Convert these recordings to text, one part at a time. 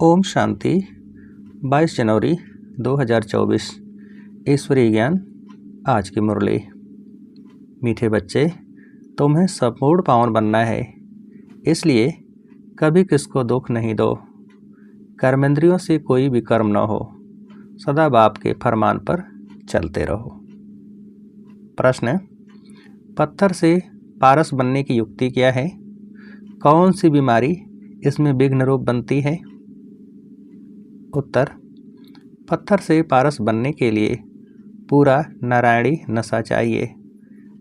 ओम शांति। 22 जनवरी 2024 ईश्वरीय ज्ञान। आज की मुरली। मीठे बच्चे, तुम्हें संपूर्ण पावन बनना है, इसलिए कभी किसको दुख नहीं दो। कर्मेंद्रियों से कोई भी कर्म न हो, सदा बाप के फरमान पर चलते रहो। प्रश्न: पत्थर से पारस बनने की युक्ति क्या है? कौन सी बीमारी इसमें विघ्न रूप बनती है? उत्तर: पत्थर से पारस बनने के लिए पूरा नारायणी नशा चाहिए।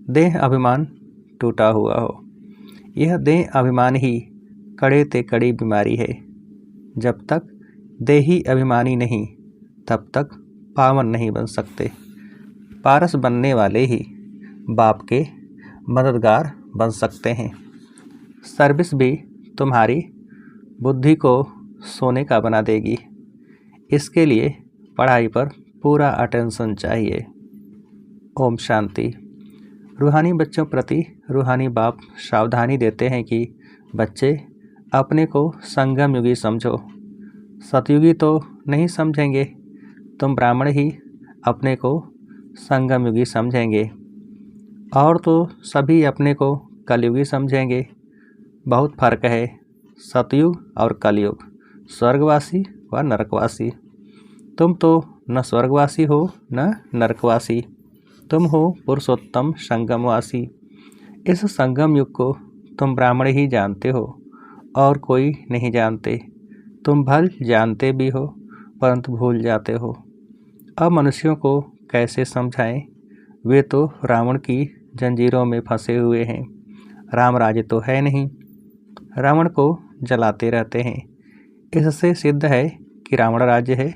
देह अभिमान टूटा हुआ हो। यह देह अभिमान ही कड़े ते कड़ी बीमारी है। जब तक देही अभिमानी नहीं, तब तक पावन नहीं बन सकते। पारस बनने वाले ही बाप के मददगार बन सकते हैं। सर्विस भी तुम्हारी बुद्धि को सोने का बना देगी। इसके लिए पढ़ाई पर पूरा अटेंशन चाहिए। ओम शांति। रूहानी बच्चों प्रति रूहानी बाप सावधानी देते हैं कि बच्चे अपने को संगम युगी समझो। सतयुगी तो नहीं समझेंगे, तुम ब्राह्मण ही अपने को संगम युगी समझेंगे, और तो सभी अपने को कलयुगी समझेंगे। बहुत फर्क है सतयुग और कलयुग, स्वर्गवासी व नरकवासी। तुम तो न स्वर्गवासी हो न नरकवासी, तुम हो पुरुषोत्तम संगमवासी। इस संगम युग को तुम ब्राह्मण ही जानते हो और कोई नहीं जानते। तुम भल जानते भी हो परंतु भूल जाते हो। अब मनुष्यों को कैसे समझाएं? वे तो रावण की जंजीरों में फंसे हुए हैं। राम राज्य तो है नहीं, रावण को जलाते रहते हैं। इससे सिद्ध है कि रावण राज्य है।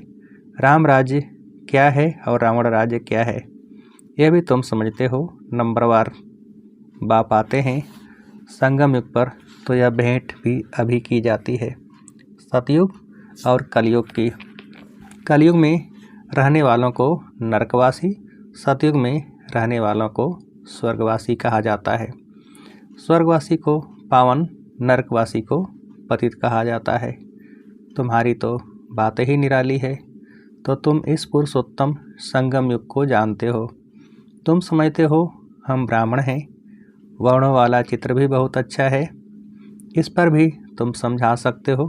राम राज्य क्या है और रावण राज्य क्या है, यह भी तुम समझते हो। नंबरवार बाप आते हैं संगम युग पर, तो यह भेंट भी अभी की जाती है सतयुग और कलयुग की। कलयुग में रहने वालों को नरकवासी, सतयुग में रहने वालों को स्वर्गवासी कहा जाता है। स्वर्गवासी को पावन, नरकवासी को पतित कहा जाता है। तुम्हारी तो बात ही निराली है। तो तुम इस पुरुषोत्तम संगम युग को जानते हो। तुम समझते हो हम ब्राह्मण हैं। वर्णों वाला चित्र भी बहुत अच्छा है, इस पर भी तुम समझा सकते हो।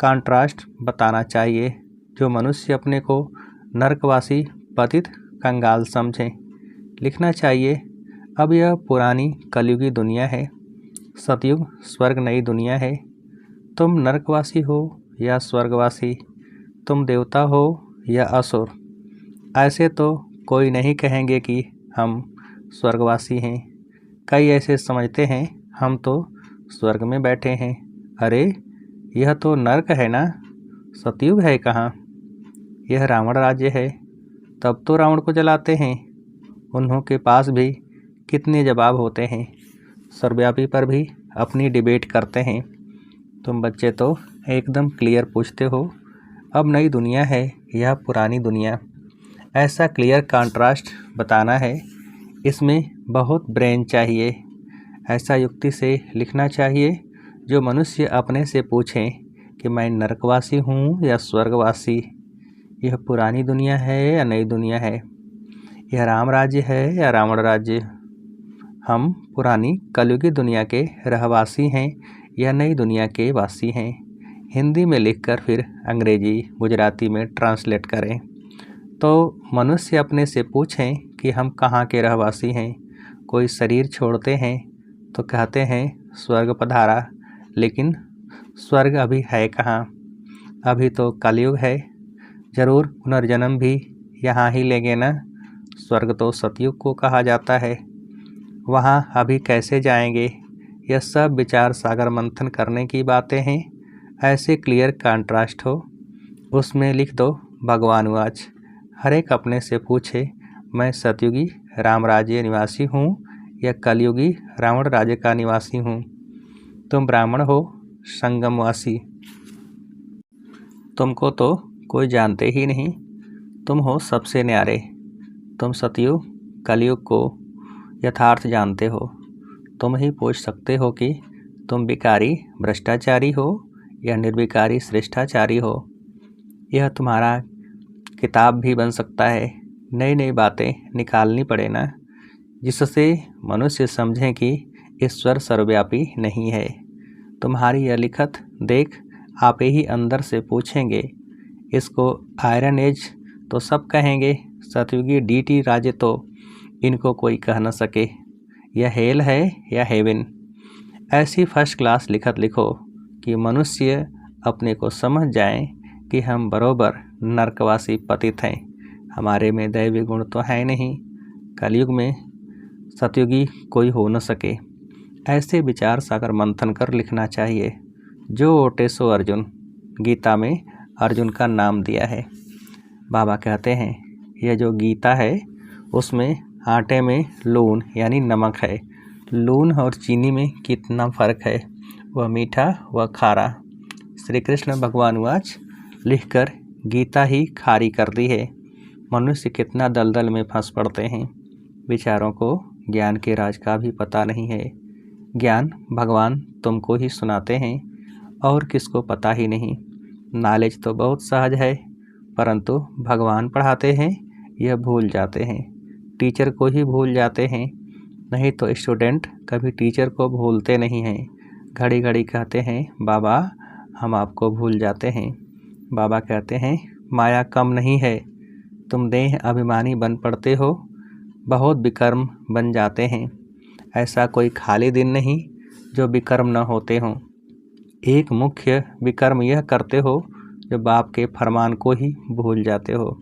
कंट्रास्ट बताना चाहिए। जो मनुष्य अपने को नरकवासी, पतित, कंगाल समझें। लिखना चाहिए अब यह पुरानी कलयुगी दुनिया है, सतयुग स्वर्ग नई दुनिया है। तुम नरकवासी हो या स्वर्गवासी, तुम देवता हो या असुर, ऐसे तो कोई नहीं कहेंगे कि हम स्वर्गवासी हैं। कई ऐसे समझते हैं हम तो स्वर्ग में बैठे हैं। अरे यह तो नरक है ना, सतयुग है कहाँ? यह रावण राज्य है। तब तो रावण को जलाते हैं। उन्हों के पास भी कितने जवाब होते हैं। सर्वव्यापी पर भी अपनी डिबेट करते हैं। तुम बच्चे तो एकदम क्लियर पूछते हो, अब नई दुनिया है या पुरानी दुनिया? ऐसा क्लियर कंट्रास्ट बताना है, इसमें बहुत ब्रेन चाहिए। ऐसा युक्ति से लिखना चाहिए जो मनुष्य अपने से पूछें कि मैं नरकवासी हूँ या स्वर्गवासी। यह पुरानी दुनिया है या नई दुनिया है? यह राम राज्य है या रावण राज्य? हम पुरानी कलयुगी दुनिया के रहवासी हैं या नई दुनिया के वासी हैं? हिंदी में लिखकर फिर अंग्रेजी, गुजराती में ट्रांसलेट करें। तो मनुष्य अपने से पूछें कि हम कहाँ के रहवासी हैं। कोई शरीर छोड़ते हैं तो कहते हैं स्वर्ग पधारा, लेकिन स्वर्ग अभी है कहाँ? अभी तो कलयुग है। जरूर पुनर्जन्म भी यहाँ ही लेंगे ना। स्वर्ग तो सतयुग को कहा जाता है, वहाँ अभी कैसे जाएंगे? यह सब विचार सागर मंथन करने की बातें हैं। ऐसे क्लियर कंट्रास्ट हो, उसमें लिख दो भगवान वाच। हर एक अपने से पूछे मैं सतयुगी राम राज्य निवासी हूँ या कलयुगी रावण राज्य का निवासी हूँ। तुम ब्राह्मण हो, संगमवासी। तुमको तो कोई जानते ही नहीं, तुम हो सबसे न्यारे। तुम सतयुग, कलयुग को यथार्थ जानते हो। तुम ही पूछ सकते हो कि तुम भिखारी, भ्रष्टाचारी हो या निर्विकारी श्रेष्ठाचारी हो। यह तुम्हारा किताब भी बन सकता है। नई नई बातें निकालनी पड़े ना, जिससे मनुष्य समझें कि ईश्वर सर्वव्यापी नहीं है। तुम्हारी यह लिखत देख आप ही अंदर से पूछेंगे, इसको आयरन एज तो सब कहेंगे, सतयुगी डीटी राजे तो इनको कोई कह न सके। यह हेल है या हेवन। ऐसी फर्स्ट क्लास लिखत लिखो कि मनुष्य अपने को समझ जाएं कि हम बरोबर नरकवासी पतित हैं। हमारे में दैवी गुण तो है नहीं, कलयुग में सतयुगी कोई हो न सके। ऐसे विचार सागर मंथन कर लिखना चाहिए। जो ओटे सो अर्जुन, गीता में अर्जुन का नाम दिया है। बाबा कहते हैं यह जो गीता है उसमें आटे में लून यानी नमक है। लून और चीनी में कितना फ़र्क है, वह मीठा वह खारा। श्री कृष्ण भगवान वाच लिखकर गीता ही खारी कर दी है। मनुष्य कितना दलदल में फंस पड़ते हैं। विचारों को ज्ञान के राज का भी पता नहीं है। ज्ञान भगवान तुमको ही सुनाते हैं और किसको पता ही नहीं। नॉलेज तो बहुत सहज है, परंतु भगवान पढ़ाते हैं यह भूल जाते हैं। टीचर को ही भूल जाते हैं, नहीं तो स्टूडेंट कभी टीचर को भूलते नहीं हैं। घड़ी घड़ी कहते हैं बाबा हम आपको भूल जाते हैं। बाबा कहते हैं माया कम नहीं है, तुम देह अभिमानी बन पड़ते हो, बहुत विकर्म बन जाते हैं। ऐसा कोई खाली दिन नहीं जो विकर्म न होते हों। एक मुख्य विकर्म यह करते हो जो बाप के फरमान को ही भूल जाते हो।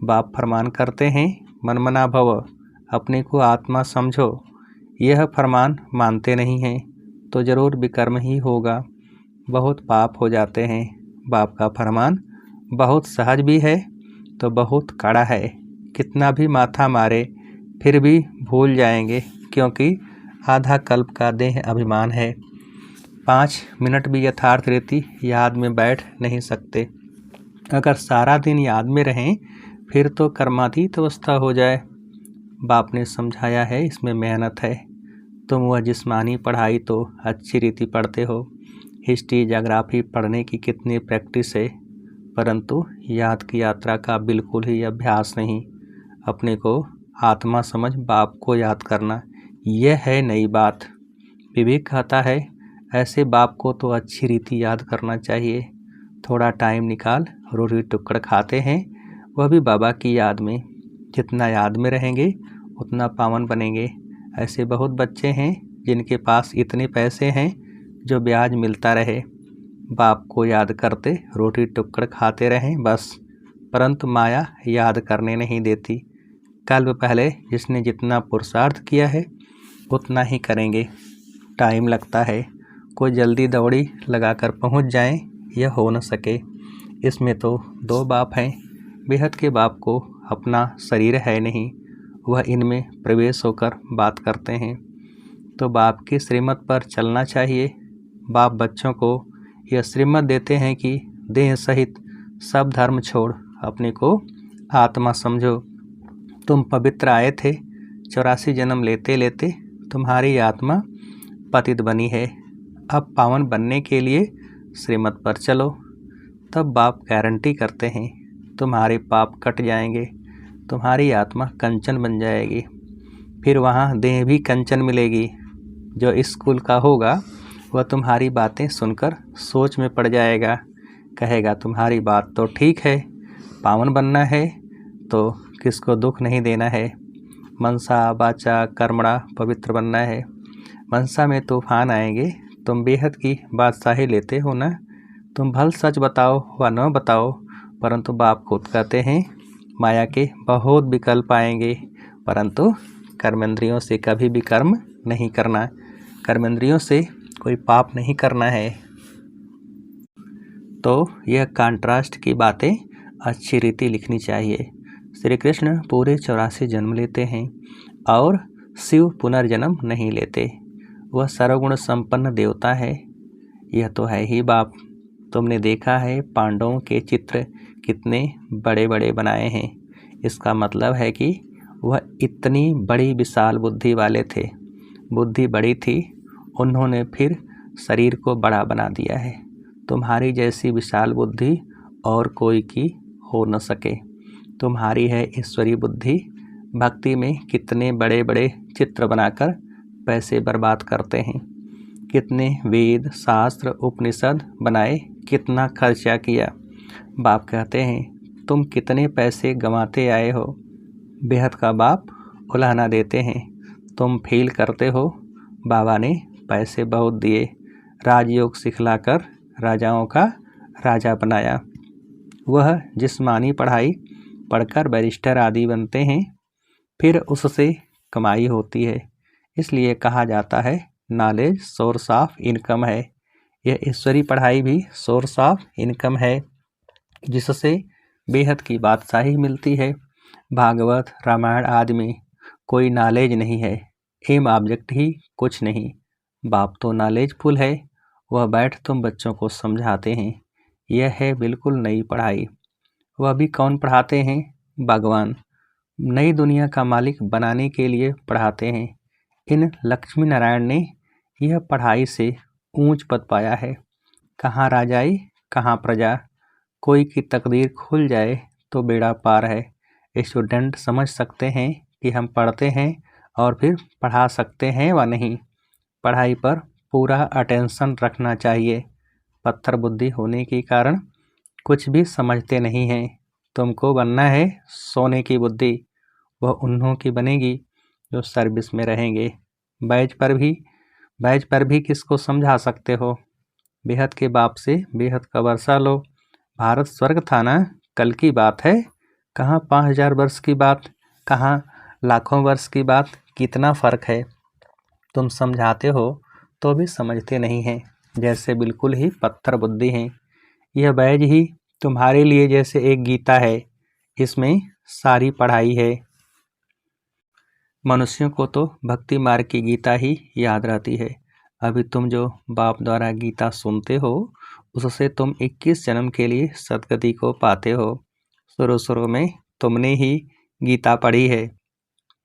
बाप फरमान करते हैं मनमना भव, अपने को आत्मा समझो। यह फरमान मानते नहीं हैं तो ज़रूर विकर्म ही होगा, बहुत पाप हो जाते हैं। बाप का फरमान बहुत सहज भी है तो बहुत कड़ा है। कितना भी माथा मारे फिर भी भूल जाएंगे, क्योंकि आधा कल्प का देह अभिमान है। 5 मिनट भी यथार्थ रीति याद में बैठ नहीं सकते। अगर सारा दिन याद में रहें फिर तो कर्मातीत अवस्था हो जाए। बाप ने समझाया है इसमें मेहनत है। तुम वह जिस्मानी पढ़ाई तो अच्छी रीति पढ़ते हो, हिस्ट्री ज्योग्राफी पढ़ने की कितनी प्रैक्टिस है, परंतु याद की यात्रा का बिल्कुल ही अभ्यास नहीं। अपने को आत्मा समझ बाप को याद करना, यह है नई बात। विवेक कहता है ऐसे बाप को तो अच्छी रीति याद करना चाहिए। थोड़ा टाइम निकाल रोटी टुकड़ खाते हैं, वह भी बाबा की याद में। जितना याद में रहेंगे उतना पावन बनेंगे। ऐसे बहुत बच्चे हैं जिनके पास इतने पैसे हैं जो ब्याज मिलता रहे, बाप को याद करते रोटी टुकड़ खाते रहें बस, परंतु माया याद करने नहीं देती। कल पहले जिसने जितना पुरुषार्थ किया है उतना ही करेंगे। टाइम लगता है, कोई जल्दी दौड़ी लगाकर पहुंच जाए यह हो न सके। इसमें तो 2 बाप हैं। बेहद के बाप को अपना शरीर है नहीं, वह इनमें प्रवेश होकर बात करते हैं। तो बाप की श्रीमत पर चलना चाहिए। बाप बच्चों को यह श्रीमत देते हैं कि देह सहित सब धर्म छोड़ अपने को आत्मा समझो। तुम पवित्र आए थे, 84 जन्म लेते लेते तुम्हारी आत्मा पतित बनी है। अब पावन बनने के लिए श्रीमत पर चलो। तब बाप गारंटी करते हैं तुम्हारे पाप कट जाएंगे, तुम्हारी आत्मा कंचन बन जाएगी। फिर वहाँ देह भी कंचन मिलेगी। जो स्कूल का होगा वह तुम्हारी बातें सुनकर सोच में पड़ जाएगा, कहेगा तुम्हारी बात तो ठीक है, पावन बनना है तो किसको दुख नहीं देना है। मनसा वाचा कर्मणा पवित्र बनना है। मनसा में तूफान आएंगे, तुम बेहद की बादशाही लेते हो ना। तुम भल सच बताओ व न बताओ, परंतु बाप खुद कहते हैं माया के बहुत विकल्प आएंगे, परंतु कर्मेंद्रियों से कभी भी कर्म नहीं करना। कर्मेंद्रियों से कोई पाप नहीं करना है। तो यह कंट्रास्ट की बातें अच्छी रीति लिखनी चाहिए। श्री कृष्ण पूरे 84 जन्म लेते हैं और शिव पुनर्जन्म नहीं लेते। वह सर्वगुण संपन्न देवता है। यह तो है ही बाप। तुमने देखा है पांडवों के चित्र कितने बड़े बड़े बनाए हैं। इसका मतलब है कि वह इतनी बड़ी विशाल बुद्धि वाले थे। बुद्धि बड़ी थी, उन्होंने फिर शरीर को बड़ा बना दिया है। तुम्हारी जैसी विशाल बुद्धि और कोई की हो न सके। तुम्हारी है ईश्वरी बुद्धि। भक्ति में कितने बड़े बड़े चित्र बनाकर पैसे बर्बाद करते हैं। कितने वेद शास्त्र उपनिषद बनाए, कितना खर्चा किया। बाप कहते हैं तुम कितने पैसे गंवाते आए हो। बेहद का बाप उलाहना देते हैं, तुम फील करते हो बाबा ने पैसे बहुत दिए, राजयोग सिखलाकर राजाओं का राजा बनाया। वह जिस्मानी पढ़ाई पढ़कर बैरिस्टर आदि बनते हैं, फिर उससे कमाई होती है। इसलिए कहा जाता है नॉलेज सोर्स ऑफ इनकम है। यह ईश्वरी पढ़ाई भी सोर्स ऑफ इनकम है, जिससे बेहद की बादशाही मिलती है। भागवत रामायण आदि में कोई नॉलेज नहीं है, एम ऑब्जेक्ट ही कुछ नहीं। बाप तो नॉलेजफुल है, वह बैठ तुम बच्चों को समझाते हैं। यह है बिल्कुल नई पढ़ाई। वह भी कौन पढ़ाते हैं? भगवान नई दुनिया का मालिक बनाने के लिए पढ़ाते हैं। इन लक्ष्मी नारायण ने यह पढ़ाई से ऊंच पद पाया है। कहाँ राजाई कहाँ प्रजा। कोई की तकदीर खुल जाए तो बेड़ा पार है। स्टूडेंट समझ सकते हैं कि हम पढ़ते हैं और फिर पढ़ा सकते हैं व नहीं। पढ़ाई पर पूरा अटेंशन रखना चाहिए। पत्थर बुद्धि होने के कारण कुछ भी समझते नहीं हैं। तुमको बनना है सोने की बुद्धि। वह उन्हों की बनेगी जो सर्विस में रहेंगे। बैच पर भी किसको समझा सकते हो। बेहद के बाप से बेहद का वर्षा लो। भारत स्वर्ग था ना, कल की बात है। कहाँ 5000 वर्ष की बात, कहाँ लाखों वर्ष की बात। कितना फ़र्क है। तुम समझाते हो तो भी समझते नहीं हैं, जैसे बिल्कुल ही पत्थर बुद्धि हैं। यह बैज ही तुम्हारे लिए जैसे एक गीता है, इसमें सारी पढ़ाई है। मनुष्यों को तो भक्ति मार्ग की गीता ही याद रहती है। अभी तुम जो बाप द्वारा गीता सुनते हो, उससे तुम 21 जन्म के लिए सदगति को पाते हो। शुरू में तुमने ही गीता पढ़ी है,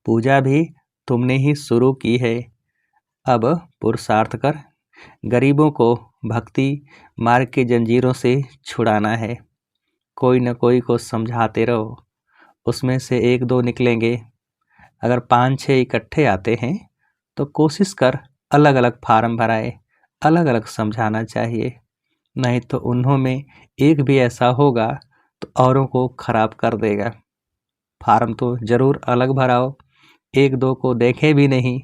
पूजा भी तुमने ही शुरू की है। अब पुरुषार्थ कर गरीबों को भक्ति मार्ग की जंजीरों से छुड़ाना है। कोई न कोई को समझाते रहो, उसमें से 1-2 निकलेंगे। अगर 5-6 इकट्ठे आते हैं तो कोशिश कर अलग अलग फार्म भराए, अलग अलग समझाना चाहिए। नहीं तो उन्हों में एक भी ऐसा होगा तो औरों को खराब कर देगा। फार्म तो ज़रूर अलग भराओ, 1-2 को देखे भी नहीं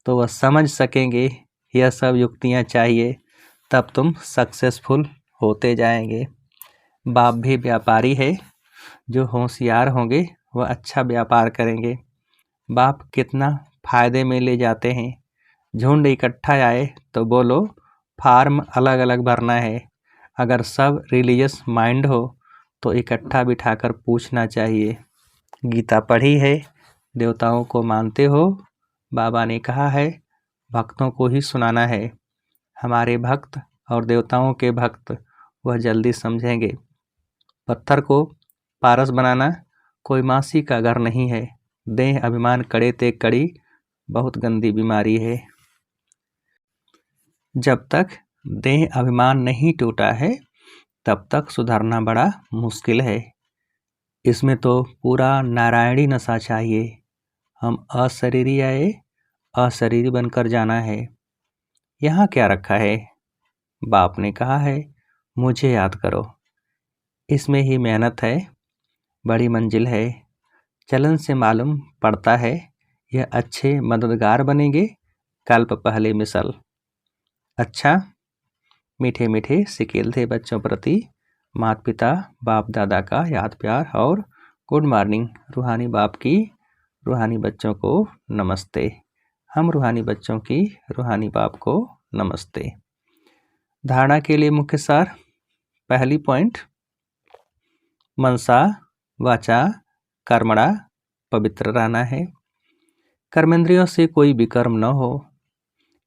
तो वह समझ सकेंगे। यह सब युक्तियाँ चाहिए, तब तुम सक्सेसफुल होते जाएंगे। बाप भी व्यापारी है, जो होशियार होंगे वह अच्छा व्यापार करेंगे। बाप कितना फ़ायदे में ले जाते हैं। झुंड इकट्ठा आए तो बोलो फार्म अलग अलग भरना है। अगर सब रिलीजियस माइंड हो तो इकट्ठा बिठाकर पूछना चाहिए। गीता पढ़ी है, देवताओं को मानते हो। बाबा ने कहा है भक्तों को ही सुनाना है। हमारे भक्त और देवताओं के भक्त वह जल्दी समझेंगे। पत्थर को पारस बनाना कोई मासी का घर नहीं है। देह अभिमान कड़े ते कड़ी बहुत गंदी बीमारी है। जब तक देह अभिमान नहीं टूटा है तब तक सुधरना बड़ा मुश्किल है। इसमें तो पूरा नारायणी नशा चाहिए। हम अशरीरी आए, अशरीरी बनकर जाना है। यहाँ क्या रखा है? बाप ने कहा है मुझे याद करो। इसमें ही मेहनत है, बड़ी मंजिल है। चलन से मालूम पड़ता है यह अच्छे मददगार बनेंगे कल्प पहले मिसल। अच्छा, मीठे मीठे सिकेल थे बच्चों प्रति माता पिता बाप दादा का याद प्यार और गुड मॉर्निंग। रूहानी बाप की रूहानी बच्चों को नमस्ते। हम रूहानी बच्चों की रूहानी बाप को नमस्ते। धारणा के लिए मुख्य सार। पहली पॉइंट, मनसा वाचा कर्मणा पवित्र रहना है। कर्मेंद्रियों से कोई विकर्म न हो,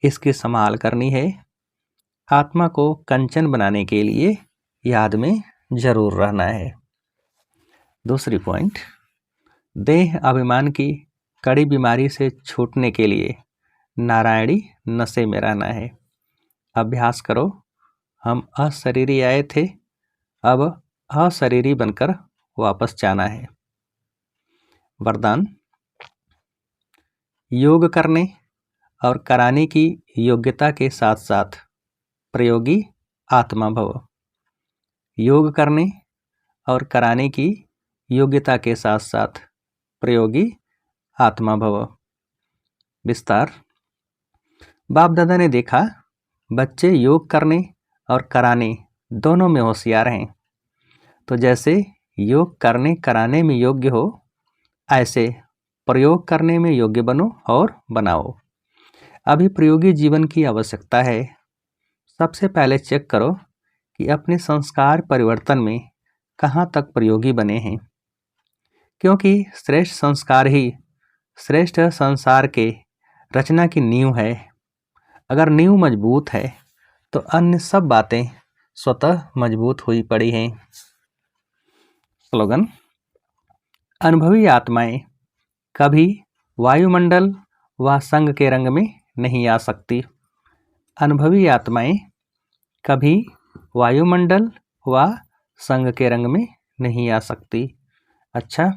इसकी संभाल करनी है। आत्मा को कंचन बनाने के लिए याद में जरूर रहना है। दूसरी पॉइंट, देह अभिमान की कड़ी बीमारी से छूटने के लिए नारायणी नशे में रहना है। अभ्यास करो, हम अशरीरी आए थे, अब अशरीरी बनकर वापस जाना है। वरदान। योग करने और कराने की योग्यता के साथ साथ प्रयोगी आत्मा भव। योग करने और कराने की योग्यता के साथ साथ प्रयोगी आत्मा भव। विस्तार। बाप दादा ने देखा बच्चे योग करने और कराने दोनों में होशियार हैं, तो जैसे योग करने कराने में योग्य हो, ऐसे प्रयोग करने में योग्य बनो और बनाओ। अभी प्रयोगी जीवन की आवश्यकता है। सबसे पहले चेक करो कि अपने संस्कार परिवर्तन में कहाँ तक प्रयोगी बने हैं, क्योंकि श्रेष्ठ संस्कार ही श्रेष्ठ संसार के रचना की नींव है। अगर नींव मजबूत है तो अन्य सब बातें स्वतः मजबूत हुई पड़ी हैं। स्लोगन। अनुभवी आत्माएं कभी वायुमंडल व संग के रंग में नहीं आ सकती। अनुभवी आत्माएं कभी वायुमंडल व संग के रंग में नहीं आ सकती। अच्छा,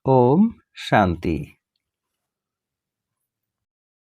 ओम शांति।